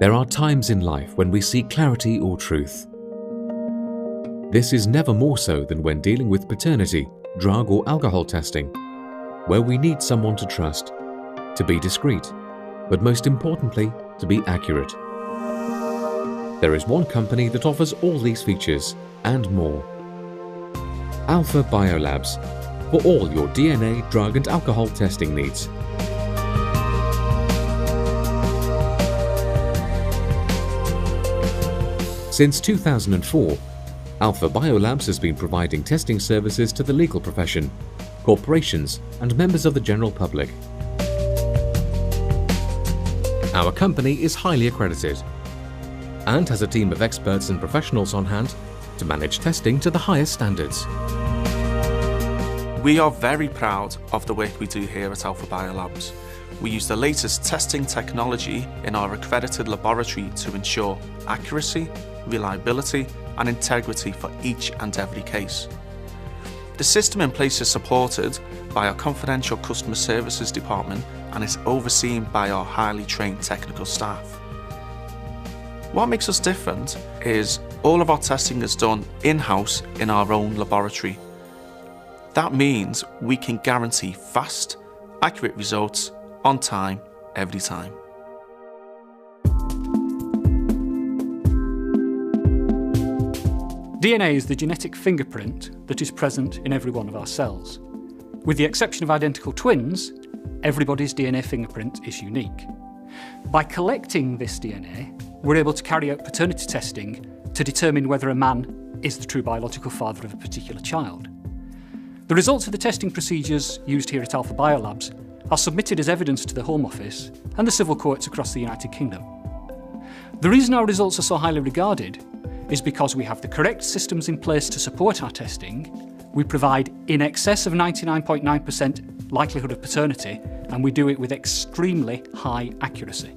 There are times in life when we seek clarity or truth. This is never more so than when dealing with paternity, drug or alcohol testing, where we need someone to trust, to be discreet, but most importantly, to be accurate. There is one company that offers all these features and more. AlphaBiolabs, for all your DNA, drug and alcohol testing needs. Since 2004, AlphaBiolabs has been providing testing services to the legal profession, corporations and members of the general public. Our company is highly accredited and has a team of experts and professionals on hand to manage testing to the highest standards. We are very proud of the work we do here at AlphaBiolabs. We use the latest testing technology in our accredited laboratory to ensure accuracy, reliability and integrity for each and every case. The system in place is supported by our confidential customer services department and is overseen by our highly trained technical staff. What makes us different is all of our testing is done in-house in our own laboratory. That means we can guarantee fast, accurate results on time, every time. DNA is the genetic fingerprint that is present in every one of our cells. With the exception of identical twins, everybody's DNA fingerprint is unique. By collecting this DNA, we're able to carry out paternity testing to determine whether a man is the true biological father of a particular child. The results of the testing procedures used here at AlphaBiolabs are submitted as evidence to the Home Office and the civil courts across the United Kingdom. The reason our results are so highly regarded is because we have the correct systems in place to support our testing, we provide in excess of 99.9% likelihood of paternity, and we do it with extremely high accuracy.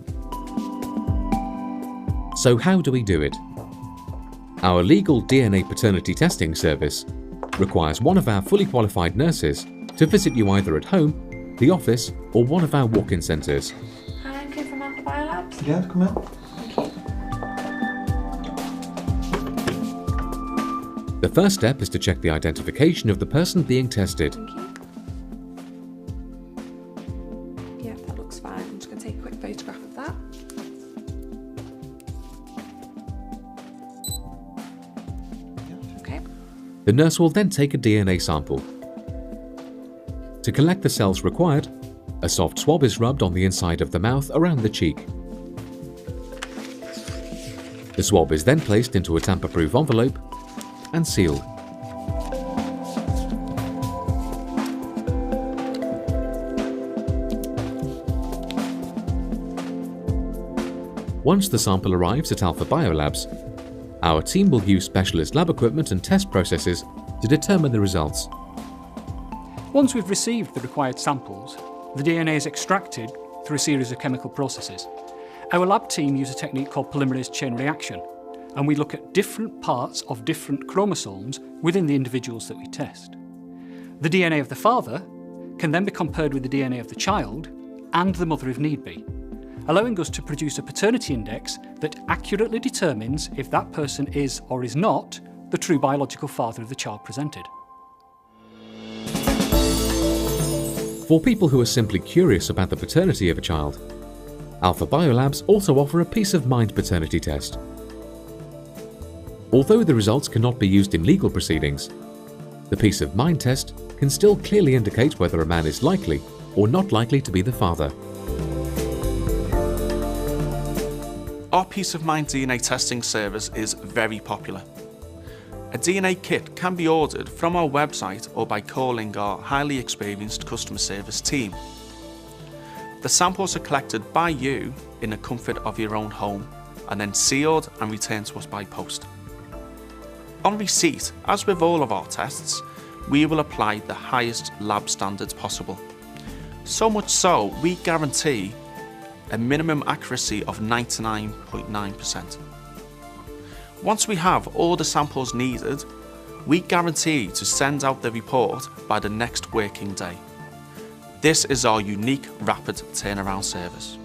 So how do we do it? Our legal DNA paternity testing service requires one of our fully qualified nurses to visit you either at home, the office or one of our walk-in centres. Hi, I'm Kim from AlphaBiolabs. Yeah, come in. The first step is to check the identification of the person being tested. Thank you. Yeah, that looks fine. I'm just going to take a quick photograph of that. Okay. The nurse will then take a DNA sample. To collect the cells required, a soft swab is rubbed on the inside of the mouth around the cheek. The swab is then placed into a tamper-proof envelope and sealed. Once the sample arrives at AlphaBiolabs, our team will use specialist lab equipment and test processes to determine the results. Once we've received the required samples, the DNA is extracted through a series of chemical processes. Our lab team use a technique called polymerase chain reaction, and we look at different parts of different chromosomes within the individuals that we test. The DNA of the father can then be compared with the DNA of the child and the mother if need be, allowing us to produce a paternity index that accurately determines if that person is or is not the true biological father of the child presented. For people who are simply curious about the paternity of a child, AlphaBiolabs also offer a peace of mind paternity test. Although the results cannot be used in legal proceedings, the peace of mind test can still clearly indicate whether a man is likely or not likely to be the father. Our Peace of Mind DNA testing service is very popular. A DNA kit can be ordered from our website or by calling our highly experienced customer service team. The samples are collected by you in the comfort of your own home and then sealed and returned to us by post. On receipt, as with all of our tests, we will apply the highest lab standards possible. So much so, we guarantee a minimum accuracy of 99.9%. Once we have all the samples needed, we guarantee to send out the report by the next working day. This is our unique rapid turnaround service.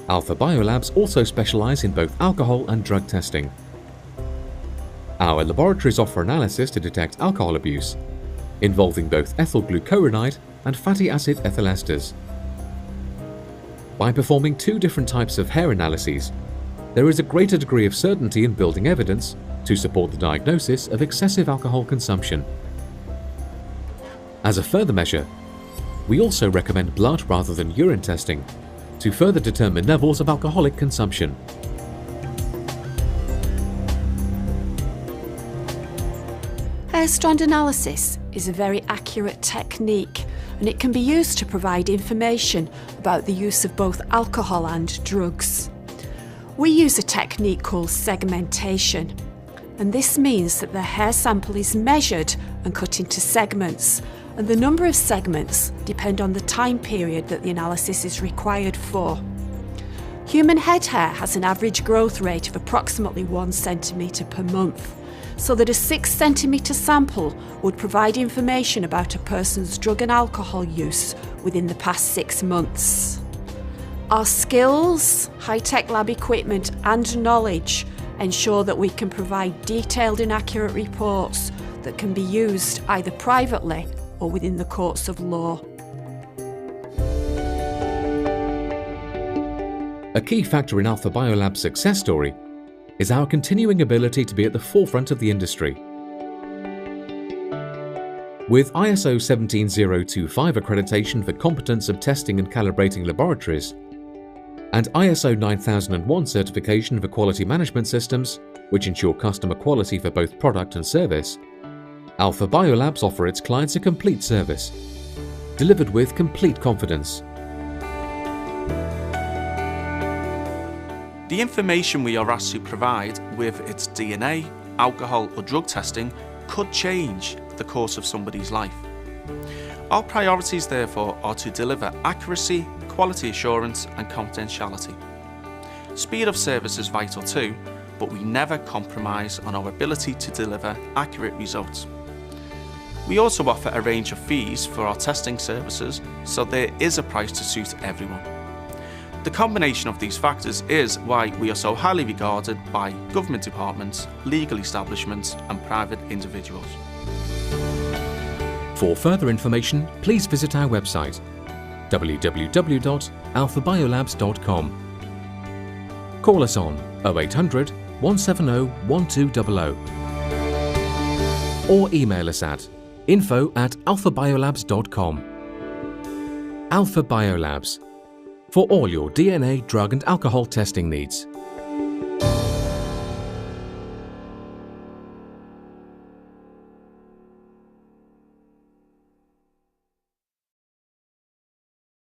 AlphaBiolabs also specialise in both alcohol and drug testing. Our laboratories offer analysis to detect alcohol abuse, involving both ethyl glucuronide and fatty acid ethyl esters. By performing two different types of hair analyses, there is a greater degree of certainty in building evidence to support the diagnosis of excessive alcohol consumption. As a further measure, we also recommend blood rather than urine testing to further determine levels of alcoholic consumption. Hair strand analysis is a very accurate technique, and it can be used to provide information about the use of both alcohol and drugs. We use a technique called segmentation, and this means that the hair sample is measured and cut into segments, and the number of segments depend on the time period that the analysis is required for. Human head hair has an average growth rate of approximately 1 centimetre per month, so that a 6 centimetre sample would provide information about a person's drug and alcohol use within the past 6 months. Our skills, high-tech lab equipment and knowledge ensure that we can provide detailed and accurate reports that can be used either privately or within the courts of law. A key factor in AlphaBiolabs' success story is our continuing ability to be at the forefront of the industry. With ISO 17025 accreditation for competence of testing and calibrating laboratories, and ISO 9001 certification for quality management systems, which ensure customer quality for both product and service, AlphaBiolabs offer its clients a complete service, delivered with complete confidence. The information we are asked to provide with its DNA, alcohol or drug testing could change the course of somebody's life. Our priorities therefore are to deliver accuracy, quality assurance and confidentiality. Speed of service is vital too, but we never compromise on our ability to deliver accurate results. We also offer a range of fees for our testing services, so there is a price to suit everyone. The combination of these factors is why we are so highly regarded by government departments, legal establishments and private individuals. For further information, please visit our website www.alphabiolabs.com. Call us on 0800 170 1200 or email us at info@alphabiolabs.com. AlphaBiolabs, for all your DNA, drug and alcohol testing needs.